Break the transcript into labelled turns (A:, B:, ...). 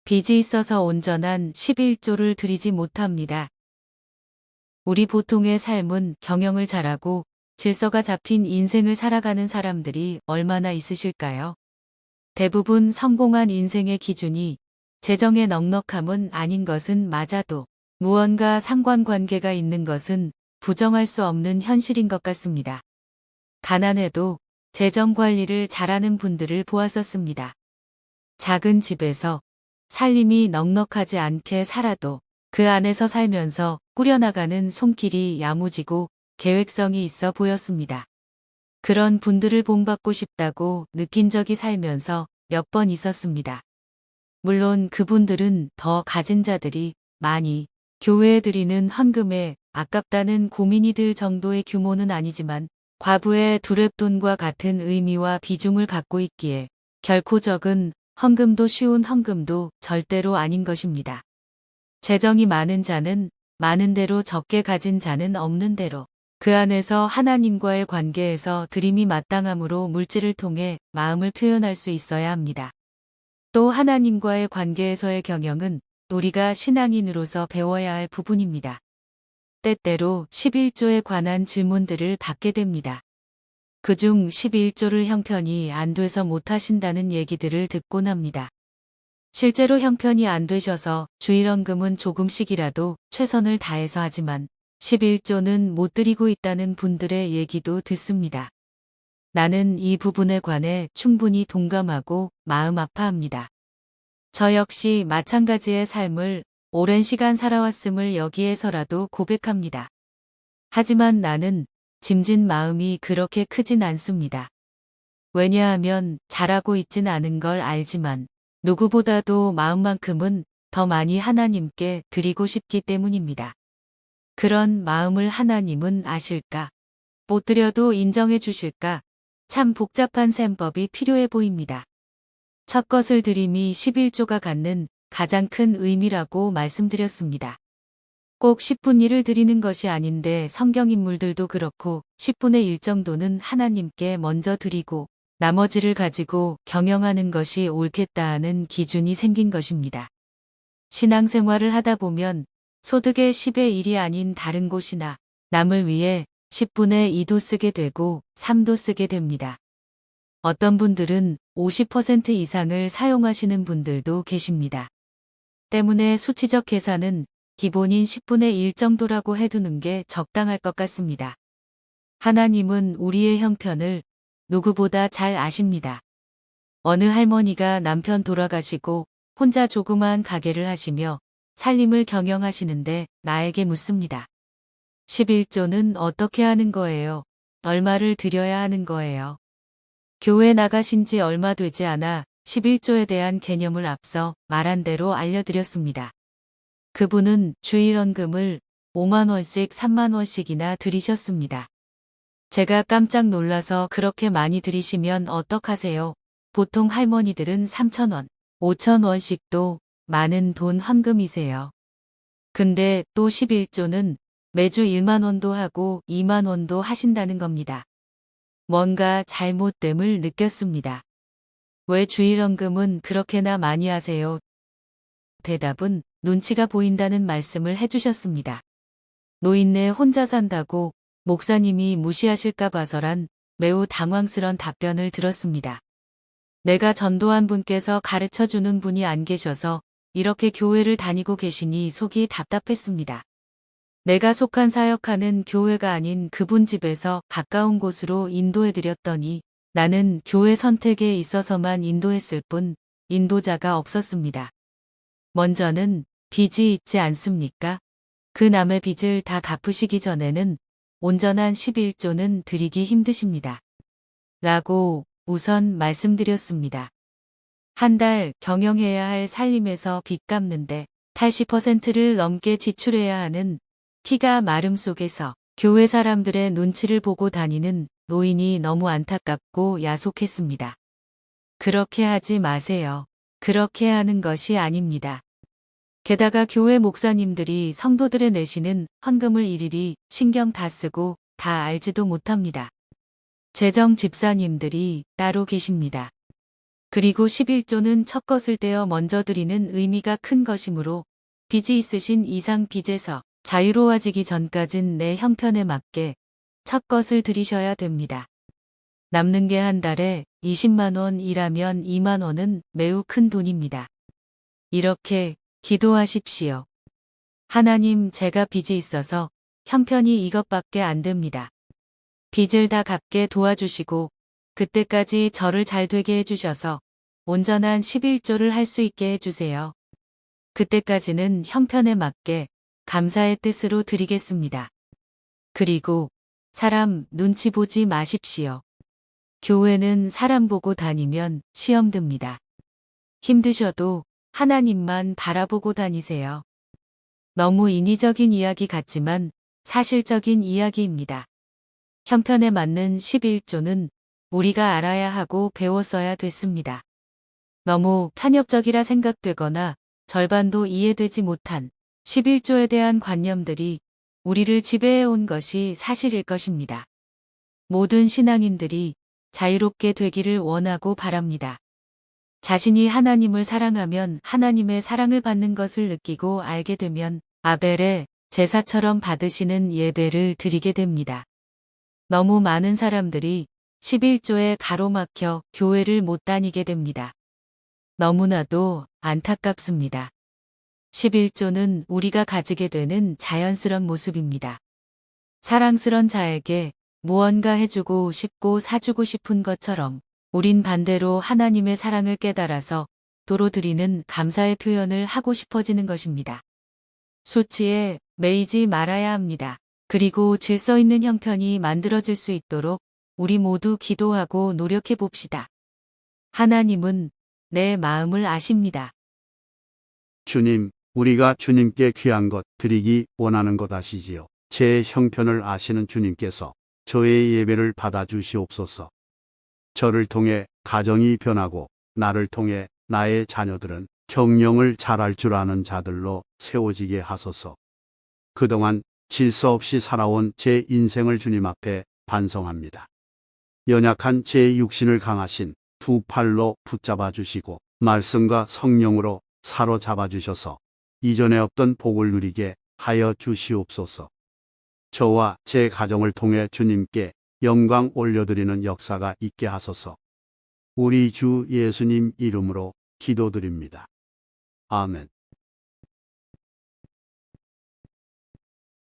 A: 빚이 있어서 온전한 11조를 드리지 못합니다. 우리 보통의 삶은 경영을 잘하고 질서가 잡힌 인생을 살아가는 사람들이 얼마나 있으실까요? 대부분 성공한 인생의 기준이 재정의 넉넉함은 아닌 것은 맞아도 무언가 상관관계가 있는 것은 부정할 수 없는 현실인 것 같습니다. 가난해도 재정 관리를 잘하는 분들을 보았었습니다. 작은 집에서 살림이 넉넉하지 않게 살아도 그 안에서 살면서 꾸려나가는 손길이 야무지고 계획성이 있어 보였습니다. 그런 분들을 본받고 싶다고 느낀 적이 살면서 몇 번 있었습니다. 물론 그분들은 더 가진 자들이 많이 교회에 드리는 헌금에 아깝다는 고민이 들 정도의 규모는 아니지만 과부의 두랩돈과 같은 의미와 비중을 갖고 있기에 결코 적은 헌금도 쉬운 헌금도 절대로 아닌 것입니다. 재정이 많은 자는 많은 대로 적게 가진 자는 없는 대로 그 안에서 하나님과의 관계에서 드림이 마땅함으로 물질을 통해 마음을 표현할 수 있어야 합니다. 또 하나님과의 관계에서의 경영은 우리가 신앙인으로서 배워야 할 부분입니다. 때때로 11조에 관한 질문들을 받게 됩니다. 그중 11조를 형편이 안 돼서 못하신다는 얘기들을 듣곤 합니다. 실제로 형편이 안 되셔서 주일헌금은 조금씩이라도 최선을 다해서 하지만 11조는 못 드리고 있다는 분들의 얘기도 듣습니다. 나는 이 부분에 관해 충분히 동감하고 마음 아파합니다. 저 역시 마찬가지의 삶을 오랜 시간 살아왔음을 여기에서라도 고백합니다. 하지만 나는 짐진 마음이 그렇게 크진 않습니다. 왜냐하면 잘하고 있진 않은 걸 알지만 누구보다도 마음만큼은 더 많이 하나님께 드리고 싶기 때문입니다. 그런 마음을 하나님은 아실까? 못 드려도 인정해 주실까? 참 복잡한 셈법이 필요해 보입니다. 첫 것을 드림이 11조가 갖는 가장 큰 의미라고 말씀드렸습니다. 꼭 10분 1을 드리는 것이 아닌데 성경인물들도 그렇고 10분의 1 정도는 하나님께 먼저 드리고 나머지를 가지고 경영하는 것이 옳겠다 하는 기준이 생긴 것입니다. 신앙생활을 하다 보면 소득의 10의 1이 아닌 다른 곳이나 남을 위해 10분의 2도 쓰게 되고 3도 쓰게 됩니다. 어떤 분들은 50% 이상을 사용하시는 분들도 계십니다. 때문에 수치적 계산은 기본인 10분의 1 정도라고 해두는 게 적당할 것 같습니다. 하나님은 우리의 형편을 누구보다 잘 아십니다. 어느 할머니가 남편 돌아가시고 혼자 조그마한 가게를 하시며 살림을 경영하시는데 나에게 묻습니다. 11조는 어떻게 하는 거예요? 얼마를 드려야 하는 거예요? 교회 나가신 지 얼마 되지 않아 11조에 대한 개념을 앞서 말한 대로 알려드렸습니다. 그분은 주일헌금을 5만 원씩 3만 원씩이나 드리셨습니다. 제가 깜짝 놀라서 그렇게 많이 드리시면 어떡하세요? 보통 할머니들은 3천 원, 5천 원씩도 많은 돈 헌금이세요. 근데 또 11조는 매주 1만 원도 하고 2만 원도 하신다는 겁니다. 뭔가 잘못됨을 느꼈습니다. 왜 주일헌금은 그렇게나 많이 하세요? 대답은 눈치가 보인다는 말씀을 해주셨습니다. 노인네 혼자 산다고 목사님이 무시하실까 봐서란 매우 당황스런 답변을 들었습니다. 내가 전도한 분께서 가르쳐주는 분이 안 계셔서 이렇게 교회를 다니고 계시니 속이 답답했습니다. 내가 속한 사역하는 교회가 아닌 그분 집에서 가까운 곳으로 인도해드렸더니 나는 교회 선택에 있어서만 인도했을 뿐 인도자가 없었습니다. 먼저는 빚이 있지 않습니까? 그 남의 빚을 다 갚으시기 전에는 온전한 11조는 드리기 힘드십니다. 라고 우선 말씀드렸습니다. 한 달 경영해야 할 살림에서 빚 갚는데 80%를 넘게 지출해야 하는 피가 마름 속에서 교회 사람들의 눈치를 보고 다니는 노인이 너무 안타깝고 야속했습니다. 그렇게 하지 마세요. 그렇게 하는 것이 아닙니다. 게다가 교회 목사님들이 성도들의 내시는 헌금을 일일이 신경 다 쓰고 다 알지도 못합니다. 재정 집사님들이 따로 계십니다. 그리고 11조는 첫 것을 떼어 먼저 드리는 의미가 큰 것이므로 빚이 있으신 이상 빚에서 자유로워지기 전까진 내 형편에 맞게 첫 것을 드리셔야 됩니다. 남는 게 한 달에 20만 원이라면 2만 원은 매우 큰 돈입니다. 이렇게 기도하십시오. 하나님, 제가 빚이 있어서 형편이 이것밖에 안 됩니다. 빚을 다 갚게 도와주시고 그때까지 저를 잘 되게 해주셔서 온전한 11조를 할 수 있게 해주세요. 그때까지는 형편에 맞게 감사의 뜻으로 드리겠습니다. 그리고 사람 눈치 보지 마십시오. 교회는 사람 보고 다니면 시험 듭니다. 힘드셔도 하나님만 바라보고 다니세요. 너무 인위적인 이야기 같지만 사실적인 이야기입니다. 형편에 맞는 11조는 우리가 알아야 하고 배웠어야 됐습니다. 너무 편협적이라 생각되거나 절반도 이해되지 못한 11조에 대한 관념들이 우리를 지배해 온 것이 사실일 것입니다. 모든 신앙인들이 자유롭게 되기를 원하고 바랍니다. 자신이 하나님을 사랑하면 하나님의 사랑을 받는 것을 느끼고 알게 되면 아벨의 제사처럼 받으시는 예배를 드리게 됩니다. 너무 많은 사람들이 11조에 가로막혀 교회를 못 다니게 됩니다. 너무나도 안타깝습니다. 11조는 우리가 가지게 되는 자연스런 모습입니다. 사랑스런 자에게 무언가 해주고 싶고 사주고 싶은 것처럼 우린 반대로 하나님의 사랑을 깨달아서 도로 드리는 감사의 표현을 하고 싶어지는 것입니다. 수치에 매이지 말아야 합니다. 그리고 질서 있는 형편이 만들어질 수 있도록 우리 모두 기도하고 노력해 봅시다. 하나님은 내 마음을 아십니다.
B: 주님, 우리가 주님께 귀한 것 드리기 원하는 것 아시지요. 제 형편을 아시는 주님께서 저의 예배를 받아주시옵소서. 저를 통해 가정이 변하고 나를 통해 나의 자녀들은 경영을 잘할 줄 아는 자들로 세워지게 하소서. 그동안 질서 없이 살아온 제 인생을 주님 앞에 반성합니다. 연약한 제 육신을 강하신 두 팔로 붙잡아 주시고 말씀과 성령으로 사로잡아 주셔서 이전에 없던 복을 누리게 하여 주시옵소서. 저와 제 가정을 통해 주님께 영광 올려드리는 역사가 있게 하소서. 우리 주 예수님 이름으로 기도드립니다. 아멘.